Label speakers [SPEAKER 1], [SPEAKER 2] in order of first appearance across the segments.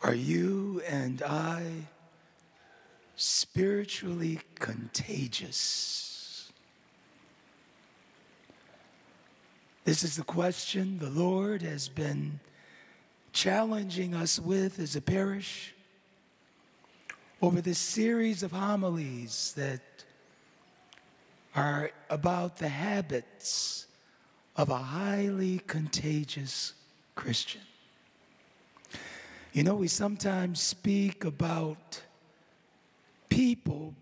[SPEAKER 1] Are you and I spiritually contagious? This is the question the Lord has been challenging us with as a parish over this series of homilies that are about the habits of a highly contagious Christian. You know, we sometimes speak about people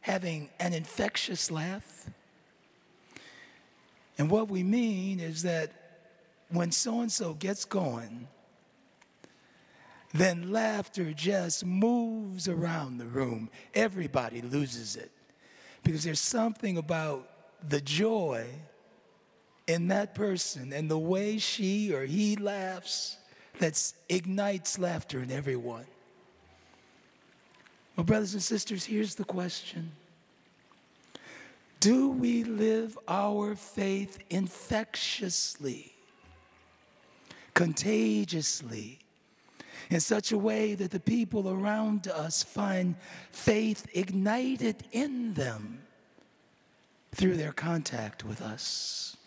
[SPEAKER 1] having an infectious laugh. And what we mean is that when so-and-so gets going, then laughter just moves around the room. Everybody loses it because there's something about the joy in that person and the way she or he laughs that ignites laughter in everyone. Well, brothers and sisters, here's the question. Do we live our faith infectiously, contagiously, in such a way that the people around us find faith ignited in them through their contact with us?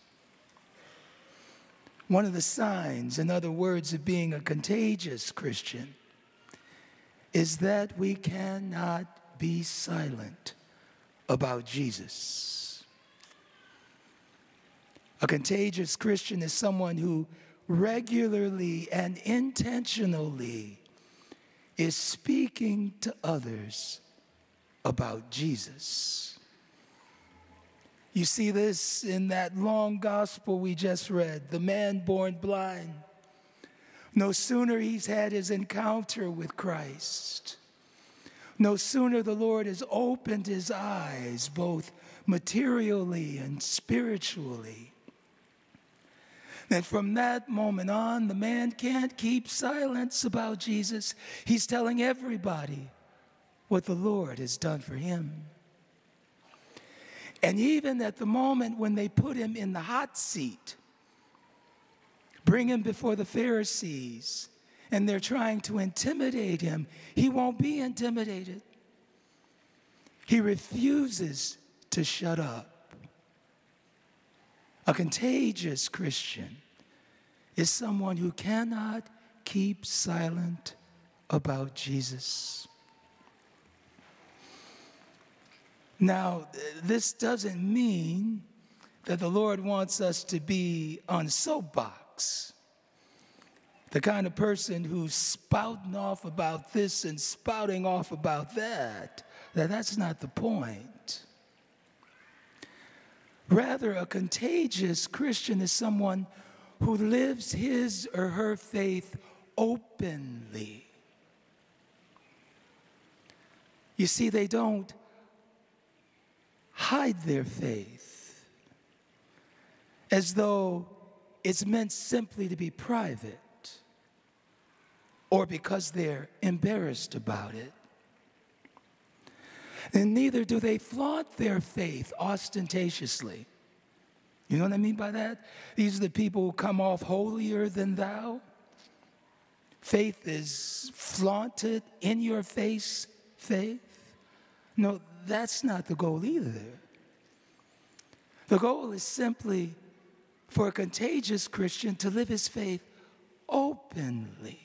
[SPEAKER 1] One of the signs, in other words, of being a contagious Christian is that we cannot be silent about Jesus. A contagious Christian is someone who regularly and intentionally is speaking to others about Jesus. You see this in that long gospel we just read, the man born blind. No sooner he's had his encounter with Christ, no sooner the Lord has opened his eyes, both materially and spiritually, then from that moment on, the man can't keep silence about Jesus. He's telling everybody what the Lord has done for him. And even at the moment when they put him in the hot seat, bring him before the Pharisees, and they're trying to intimidate him, he won't be intimidated. He refuses to shut up. A contagious Christian is someone who cannot keep silent about Jesus. Now, this doesn't mean that the Lord wants us to be on soapbox, the kind of person who's spouting off about this and spouting off about that. That's not the point. Rather, a contagious Christian is someone who lives his or her faith openly. You see, they don't hide their faith as though it's meant simply to be private or because they're embarrassed about it. And neither do they flaunt their faith ostentatiously. You know what I mean by that? These are the people who come off holier than thou. Faith is flaunted, in your face faith. No, that's not the goal either. The goal is simply for a contagious Christian to live his faith openly.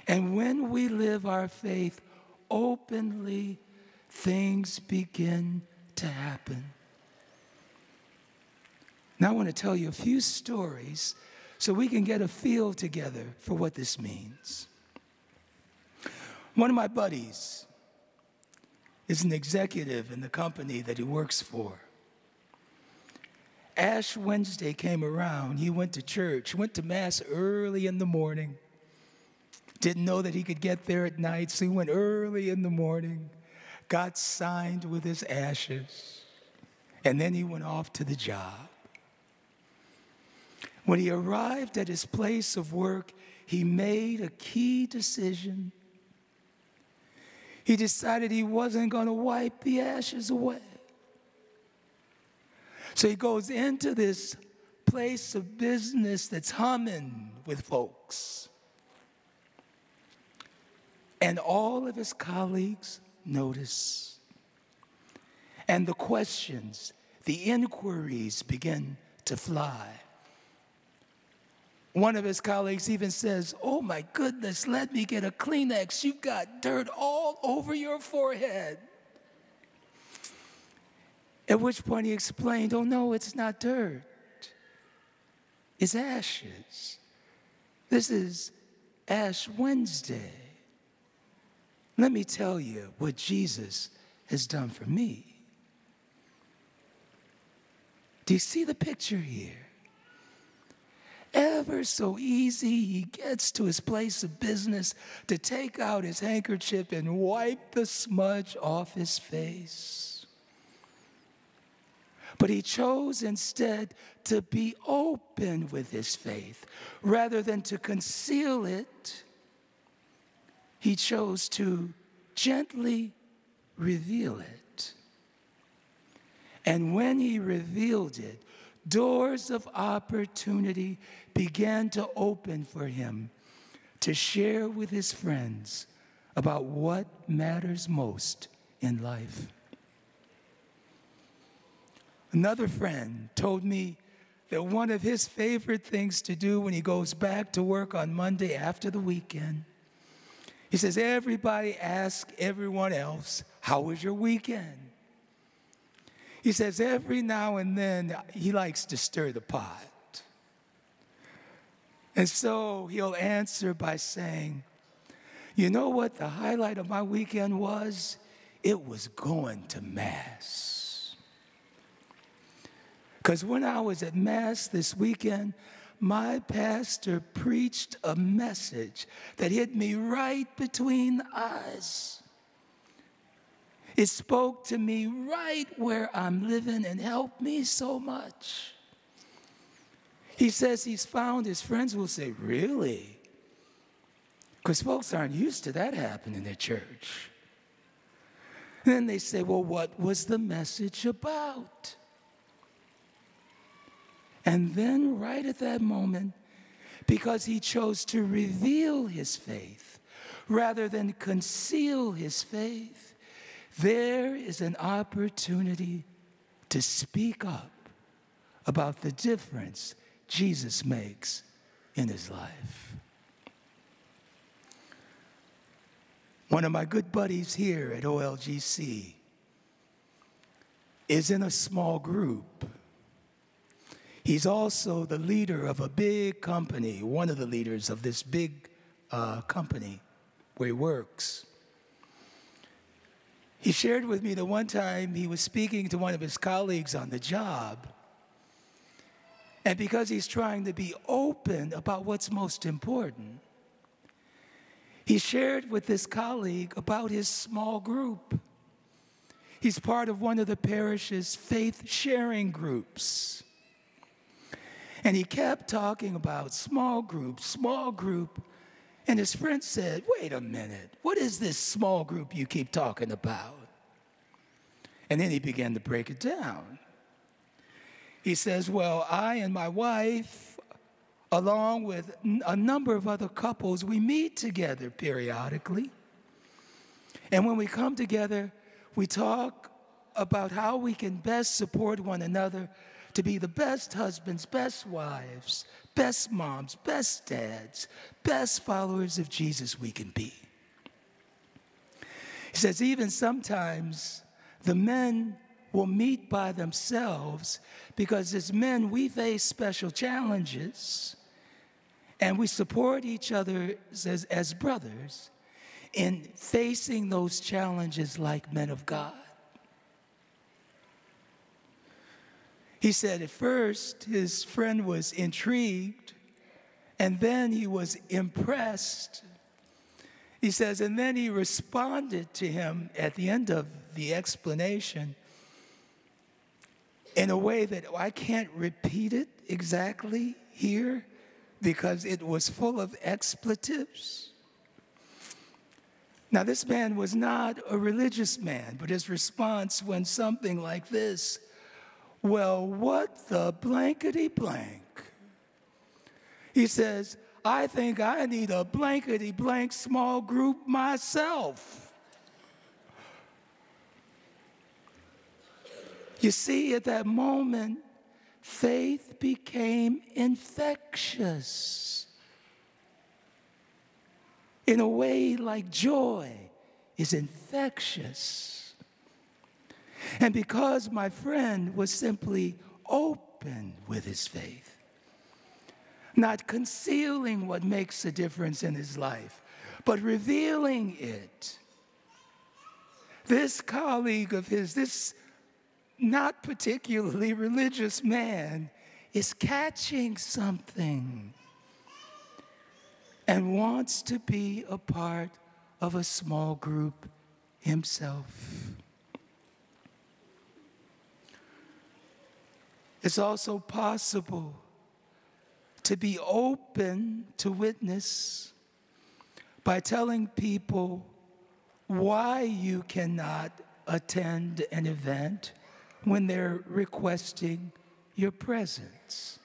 [SPEAKER 1] And when we live our faith openly, things begin to happen. Now I want to tell you a few stories so we can get a feel together for what this means. One of my buddies is an executive in the company that he works for. Ash Wednesday came around. He went to church, went to Mass early in the morning. Didn't know that he could get there at night, so he went early in the morning, got signed with his ashes, and then he went off to the job. When he arrived at his place of work, he made a key decision. He decided he wasn't going to wipe the ashes away. So he goes into this place of business that's humming with folks. And all of his colleagues notice. And the questions, the inquiries begin to fly. One of his colleagues even says, "Oh my goodness, let me get a Kleenex. You've got dirt all over your forehead." At which point he explained, "Oh no, it's not dirt. It's ashes. This is Ash Wednesday. Let me tell you what Jesus has done for me." Do you see the picture here? Ever so easy, he gets to his place of business to take out his handkerchief and wipe the smudge off his face. But he chose instead to be open with his faith. Rather than to conceal it, he chose to gently reveal it. And when he revealed it, doors of opportunity began to open for him to share with his friends about what matters most in life. Another friend told me that one of his favorite things to do when he goes back to work on Monday after the weekend, he says, everybody asks everyone else, "How was your weekend?" He says every now and then he likes to stir the pot. And so he'll answer by saying, "You know what the highlight of my weekend was? It was going to Mass. Because when I was at Mass this weekend, my pastor preached a message that hit me right between the eyes. It spoke to me right where I'm living and helped me so much." He says he's found his friends will say, "Really?" Because folks aren't used to that happening in their church. And then they say, "Well, what was the message about?" And then right at that moment, because he chose to reveal his faith rather than conceal his faith, there is an opportunity to speak up about the difference Jesus makes in his life. One of my good buddies here at OLGC is in a small group. He's also the leader of a big company, one of the leaders of this big company where he works. He shared with me that one time he was speaking to one of his colleagues on the job. And because he's trying to be open about what's most important, he shared with this colleague about his small group. He's part of one of the parish's faith sharing groups. And he kept talking about small group. And his friend said, "Wait a minute, what is this small group you keep talking about?" And then he began to break it down. He says, "Well, I and my wife, along with a number of other couples, we meet together periodically. And when we come together, we talk about how we can best support one another to be the best husbands, best wives, best moms, best dads, best followers of Jesus we can be." He says even sometimes the men will meet by themselves because as men we face special challenges and we support each other as brothers in facing those challenges like men of God. He said at first his friend was intrigued, and then he was impressed. He says, and then he responded to him at the end of the explanation in a way that I can't repeat it exactly here because it was full of expletives. Now, this man was not a religious man, but his response went something like this: "Well, what the blankety blank?" He says, I think I need a blankety-blank small group myself. You see, at that moment, faith became infectious in a way like joy is infectious. And because my friend was simply open with his faith, not concealing what makes a difference in his life, but revealing it, this colleague of his, this not particularly religious man, is catching something and wants to be a part of a small group himself. It's also possible to be open to witness by telling people why you cannot attend an event when they're requesting your presence.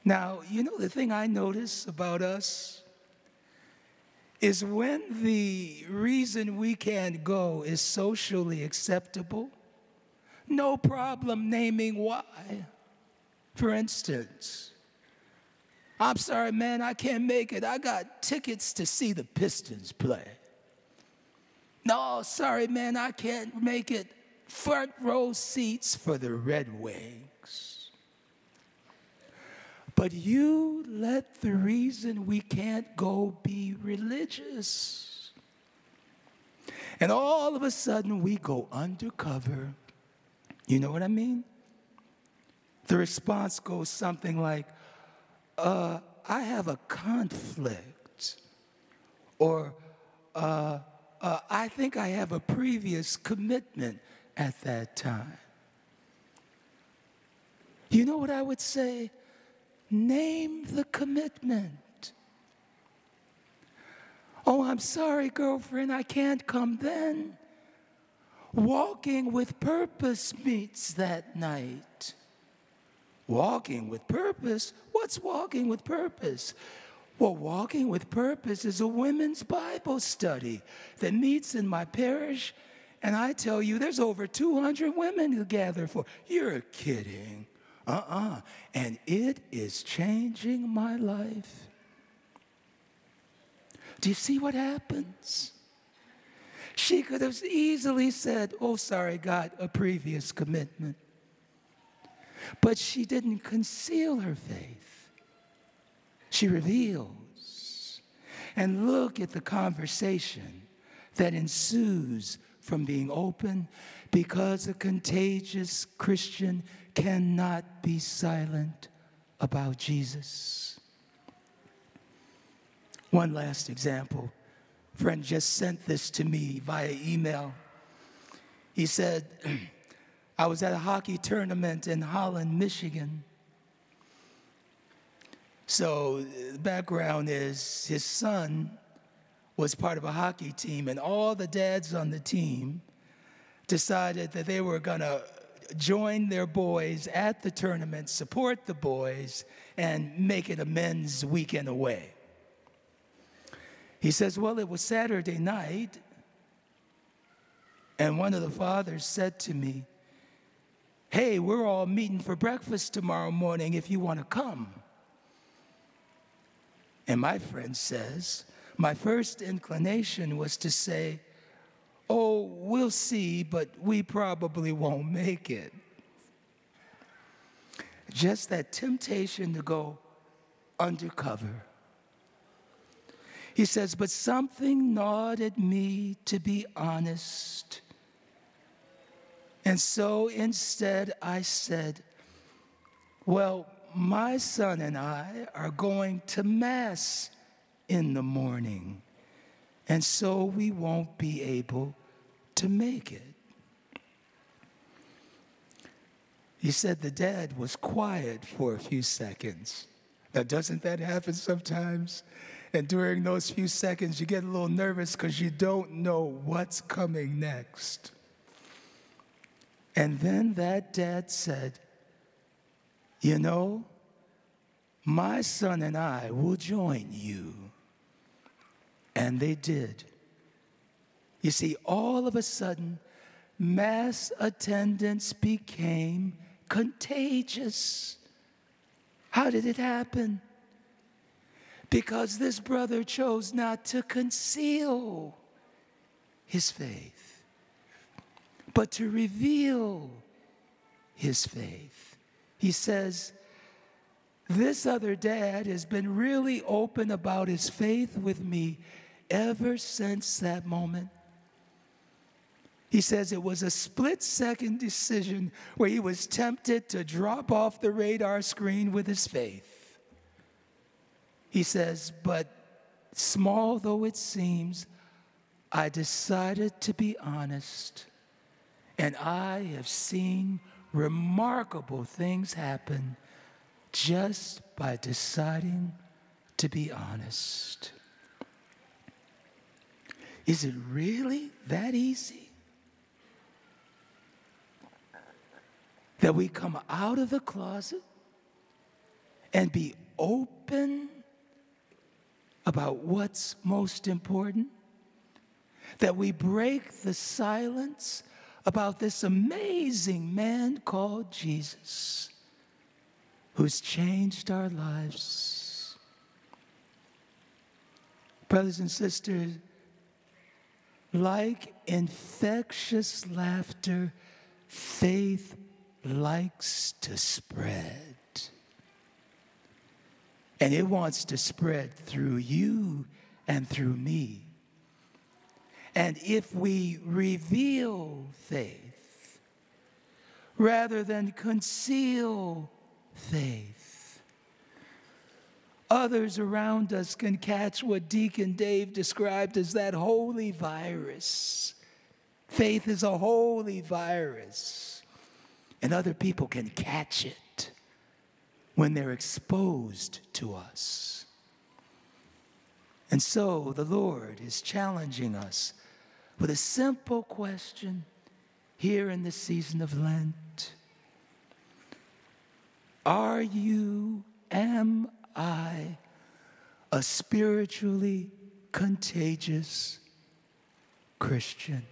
[SPEAKER 1] Now, you know, the thing I notice about us is when the reason we can't go is socially acceptable, no problem naming why. For instance, I'm sorry, man, I can't make it. I got tickets to see the Pistons play. No, sorry, man, I can't make it. Front row seats for the Red Wings. But you let the reason we can't go be religious. And all of a sudden we go undercover. You know what I mean? The response goes something like, I have a conflict. Or, I think I have a previous commitment at that time. You know what I would say? Name the commitment. Oh, I'm sorry, girlfriend, I can't come then. Walking with purpose meets that night. Walking with purpose? What's walking with purpose? Well, walking with purpose is a women's Bible study that meets in my parish. And I tell you, there's over 200 women to gather for. You're kidding. And it is changing my life. Do you see what happens? She could have easily said, oh, sorry, got a previous commitment. But she didn't conceal her faith. She reveals. And look at the conversation that ensues from being open, because a contagious Christian cannot be silent about Jesus. One last example. A friend just sent this to me via email. He said, I was at a hockey tournament in Holland, Michigan. So the background is his son was part of a hockey team, and all the dads on the team decided that they were going to join their boys at the tournament, support the boys, and make it a men's weekend away. He says, well, it was Saturday night, and one of the fathers said to me, hey, we're all meeting for breakfast tomorrow morning if you want to come. And my friend says, my first inclination was to say, oh, we'll see, but we probably won't make it. Just that temptation to go undercover. He says, but something gnawed at me to be honest. And so instead I said, well, my son and I are going to Mass in the morning, and so we won't be able to make it. He said the dad was quiet for a few seconds. Now, doesn't that happen sometimes? And during those few seconds, you get a little nervous because you don't know what's coming next. And then that dad said, you know, my son and I will join you. And they did. You see, all of a sudden, mass attendance became contagious. How did it happen? Because this brother chose not to conceal his faith, but to reveal his faith. He says, this other dad has been really open about his faith with me ever since that moment. He says it was a split-second decision where he was tempted to drop off the radar screen with his faith. He says, but small though it seems, I decided to be honest, and I have seen remarkable things happen just by deciding to be honest. Is it really that easy? That we come out of the closet and be open about what's most important? That we break the silence about this amazing man called Jesus, who's changed our lives. Brothers and sisters, like infectious laughter, faith likes to spread. And it wants to spread through you and through me. And if we reveal faith rather than conceal faith, others around us can catch what Deacon Dave described as that holy virus. Faith is a holy virus, and other people can catch it when they're exposed to us. And so the Lord is challenging us with a simple question here in the season of Lent. Am I a spiritually contagious Christian?